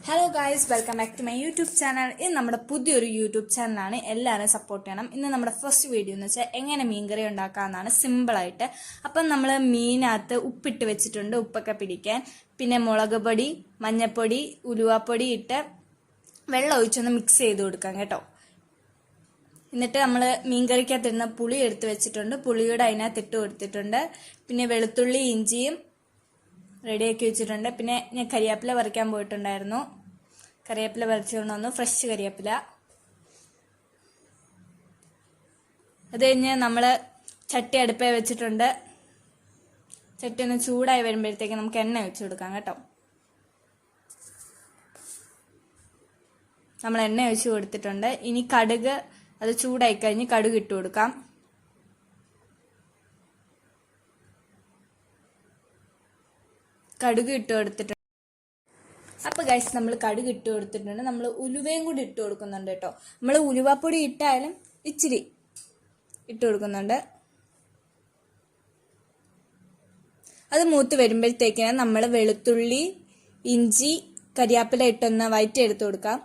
Hello guys, welcome back to my YouTube channel. ഇത് നമ്മുടെ പുതിയൊരു യൂട്യൂബ് ചാനലാണ്. എല്ലാവരും സപ്പോർട്ട് ചെയ്യണം. ഇന്ന് നമ്മുടെ ഫസ്റ്റ് വീഡിയോ എന്ന് വെച്ചാൽ എങ്ങനെ മീൻകറി ഉണ്ടാക്കാമെന്നാണ്, സിമ്പിളായിട്ട്. അപ്പം നമ്മൾ മീനകത്ത് ഉപ്പിട്ട് വെച്ചിട്ടുണ്ട്, ഉപ്പൊക്കെ പിടിക്കാൻ. പിന്നെ മുളക് പൊടി, മഞ്ഞൾപ്പൊടി, ഉലുവാപ്പൊടി ഇട്ട് വെള്ളം ഒഴിച്ചൊന്ന് മിക്സ് ചെയ്ത് കൊടുക്കാം കേട്ടോ. എന്നിട്ട് നമ്മൾ മീൻകറിക്കകത്തിരുന്ന പുളി എടുത്ത് വെച്ചിട്ടുണ്ട്, പുളിയുടെ അതിനകത്ത് ഇട്ട് കൊടുത്തിട്ടുണ്ട്. പിന്നെ വെളുത്തുള്ളി ഇഞ്ചിയും റെഡിയാക്കി വെച്ചിട്ടുണ്ട്. പിന്നെ ഞാൻ കരിവേപ്പില പറിക്കാൻ പോയിട്ടുണ്ടായിരുന്നു, കരിവേപ്പില പറിച്ചുകൊണ്ട് വന്നു, ഫ്രഷ് കരിവേപ്പില. അത് കഴിഞ്ഞ് നമ്മൾ ചട്ടി അടുപ്പേ വെച്ചിട്ടുണ്ട്. ചട്ടി ഒന്ന് ചൂടായി വരുമ്പോഴത്തേക്ക് നമുക്ക് എണ്ണ ഒഴിച്ചു കൊടുക്കാം കേട്ടോ. നമ്മൾ എണ്ണ ഒഴിച്ചു കൊടുത്തിട്ടുണ്ട്. ഇനി കടുക്, അത് ചൂടായി കഴിഞ്ഞ് കടുക് ഇട്ട് കൊടുക്കാം. കടുക് ഇട്ട് കൊടുത്തിട്ടുണ്ട്. അപ്പൊ ഗൈസ്, നമ്മൾ കടുക് ഇട്ട് കൊടുത്തിട്ടുണ്ട്. നമ്മൾ ഉലുവയും കൂടി ഇട്ട് കൊടുക്കുന്നുണ്ട് കേട്ടോ. നമ്മൾ ഉലുവാപ്പൊടി ഇട്ടായാലും ഇച്ചിരി ഇട്ട് കൊടുക്കുന്നുണ്ട്. അത് മൂത്ത് വരുമ്പോഴത്തേക്കാണ് നമ്മൾ വെളുത്തുള്ളി ഇഞ്ചി കരിയാപ്പില ഇട്ടൊന്ന് വഴറ്റി എടുത്ത് കൊടുക്കാം.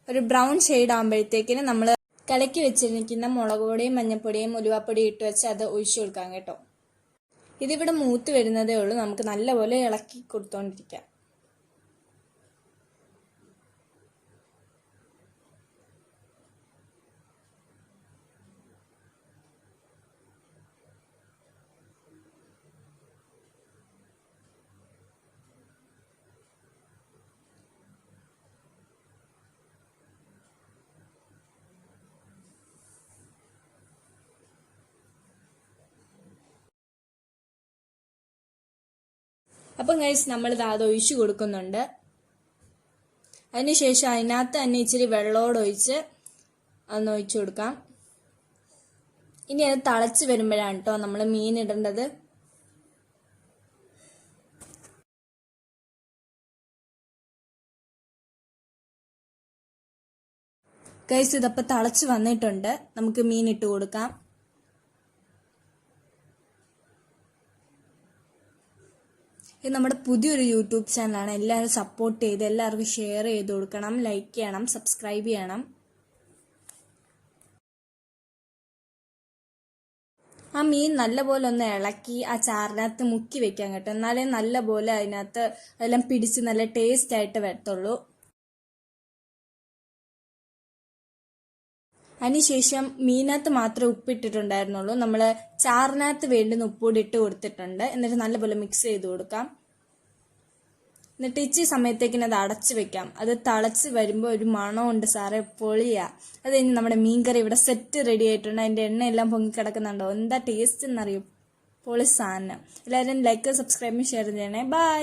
ഒരു ബ്രൗൺ ഷെയ്ഡ് ആകുമ്പോഴത്തേക്കിന് നമ്മൾ കലക്കി വെച്ചിരിക്കുന്ന മുളക് പൊടിയും മഞ്ഞൾപ്പൊടിയും ഉലുവാപ്പൊടിയും ഇട്ട് വെച്ച് അത് ഒഴിച്ചു കൊടുക്കാം കേട്ടോ. ഇതിവിടെ മൂത്ത് വരുന്നതേ ഉള്ളൂ, നമുക്ക് നല്ലപോലെ ഇളക്കി കൊടുത്തോണ്ടിരിക്കാം. അപ്പം ഗൈസ്, നമ്മളിത് അത് ഒഴിച്ചു കൊടുക്കുന്നുണ്ട്. അതിനുശേഷം അതിനകത്ത് തന്നെ ഇച്ചിരി വെള്ളമോടൊഴിച്ച് അതൊന്ന് ഒഴിച്ചു കൊടുക്കാം. ഇനി അത് തിളച്ച് വരുമ്പോഴാണ് കേട്ടോ നമ്മൾ മീൻ ഇടേണ്ടത്. ഗൈസ്, ഇതപ്പോൾ തിളച്ച് വന്നിട്ടുണ്ട്, നമുക്ക് മീൻ ഇട്ട് കൊടുക്കാം. ഇത് നമ്മുടെ പുതിയൊരു യൂട്യൂബ് ചാനലാണ്. എല്ലാവരും സപ്പോർട്ട് ചെയ്ത് എല്ലാവർക്കും ഷെയർ ചെയ്ത് കൊടുക്കണം, ലൈക്ക് ചെയ്യണം, സബ്സ്ക്രൈബ് ചെയ്യണം. ആ മീൻ നല്ലപോലെ ഒന്ന് ഇളക്കി ആ ചാറിനകത്ത് മുക്കി വെക്കാൻ കേട്ടോ. എന്നാലേ നല്ലപോലെ അതിനകത്ത് എല്ലാം പിടിച്ച് നല്ല ടേസ്റ്റ് ആയിട്ട് വരത്തുള്ളൂ. അതിനുശേഷം മീനകത്ത് മാത്രമേ ഉപ്പിട്ടിട്ടുണ്ടായിരുന്നുള്ളൂ. നമ്മൾ ചാറിനകത്ത് വേണ്ടുന്ന ഉപ്പുകൂടി ഇട്ട് കൊടുത്തിട്ടുണ്ട്. എന്നിട്ട് നല്ലപോലെ മിക്സ് ചെയ്ത് കൊടുക്കാം. എന്നിട്ട് ഇച്ചിരി സമയത്തേക്കിന് അത് അടച്ചു വെക്കാം. അത് തിളച്ച് വരുമ്പോൾ ഒരു മണമുണ്ട് സാറേ, പൊളിയാ. അത് കഴിഞ്ഞ് നമ്മുടെ മീൻകറി ഇവിടെ സെറ്റ് റെഡി ആയിട്ടുണ്ട്. അതിൻ്റെ എണ്ണയെല്ലാം പൊങ്ങിക്കിടക്കുന്നുണ്ടോ, എന്താ ടേസ്റ്റ് എന്നറിയും, പൊളി സാധനം. എല്ലാവരും ലൈക്ക് സബ്സ്ക്രൈബും ഷെയർ ചെയ്യണേ. ബൈ.